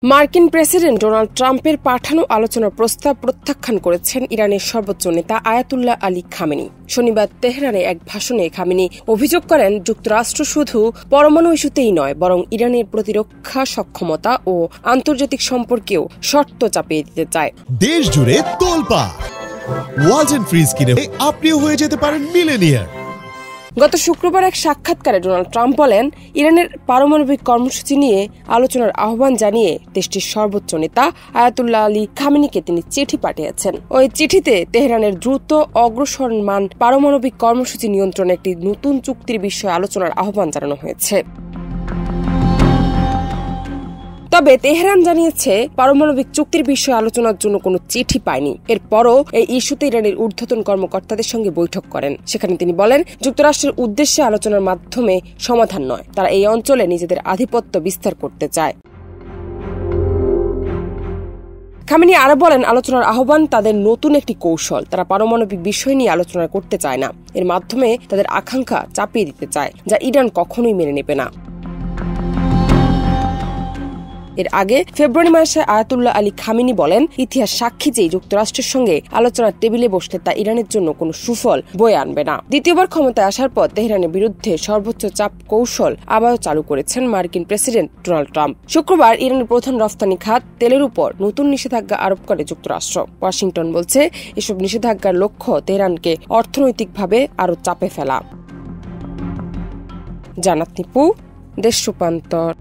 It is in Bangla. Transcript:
মার্কিন প্রেসিডেন্ট ডোনাল্ড ট্রাম্পের পাঠানো আলোচনার প্রস্তাব প্রত্যাখ্যান করেছেন ইরানের সর্বোচ্চ নেতা আয়াতুল্লাহ আলী খামেনি। শনিবার তেহরানে এক ভাষণে খামেনি অভিযোগ করেন, যুক্তরাষ্ট্র শুধু পরমাণু ইস্যুতেই নয়, বরং ইরানের প্রতিরক্ষা সক্ষমতা ও আন্তর্জাতিক সম্পর্কেও শর্ত চাপিয়ে দিতে চায়। দেশ জুড়ে তোলপাড় ওয়ালটন ফ্রিজ কিনে আপনিও হয়ে যেতে পারেন মিলেনিয়ার। গত শুক্রবার এক সাক্ষাৎকারে ডোনাল্ড ট্রাম্প বলেন, ইরানের পারমাণবিক কর্মসূচি নিয়ে আলোচনার আহ্বান জানিয়ে দেশটির সর্বোচ্চ নেতা আয়াতুল্লাহ আলী খামেনিকে তিনি চিঠি পাঠিয়েছেন। ওই চিঠিতে তেহরানের দ্রুত অগ্রসরমান পারমাণবিক কর্মসূচি নিয়ন্ত্রণে একটি নতুন চুক্তির বিষয়ে আলোচনার আহ্বান জানানো হয়েছে। তবে তেহরান জানিয়েছে, পারমাণবিক চুক্তির বিষয়ে আলোচনার জন্য কোনো চিঠি পায়নি। এরপরও এই ইস্যুতে ইরানের ঊর্ধ্বতন কর্মকর্তাদের সঙ্গে বৈঠক করেন। সেখানে তিনি বলেন, যুক্তরাষ্ট্রের উদ্দেশ্যে আলোচনার মাধ্যমে সমাধান নয়, তারা এই অঞ্চলে নিজেদের আধিপত্য বিস্তার করতে চায়। খামেনি আরো বলেন, আলোচনার আহ্বান তাদের নতুন একটি কৌশল। তারা পারমাণবিক বিষয় নিয়ে আলোচনা করতে চায় না, এর মাধ্যমে তাদের আকাঙ্ক্ষা চাপিয়ে দিতে চায়, যা ইরান কখনোই মেনে নেবে না। এর আগে ফেব্রুয়ারি মাসে আয়াতুল্লাহ আলী খামেনি বলেন, ইতিহাস সাক্ষী যে যুক্তরাষ্ট্রের সঙ্গে আলোচনার টেবিলে বসলে তা ইরানের জন্য কোনো সুফল বয়ে আনবে না। দ্বিতীয়বার ক্ষমতায় আসার পর তেহরানের বিরুদ্ধে সর্বোচ্চ চাপ কৌশল আবারও চালু করেছেন মার্কিন প্রেসিডেন্ট ডোনাল্ড ট্রাম্প। শুক্রবার ইরানের প্রধান রফতানি খাত তেলের উপর নতুন নিষেধাজ্ঞা আরোপ করে যুক্তরাষ্ট্র। ওয়াশিংটন বলছে, এসব নিষেধাজ্ঞার লক্ষ্য তেহরানকে অর্থনৈতিকভাবে আরও চাপে ফেলা। জান্নাত নিপু, দেশ রূপান্তর।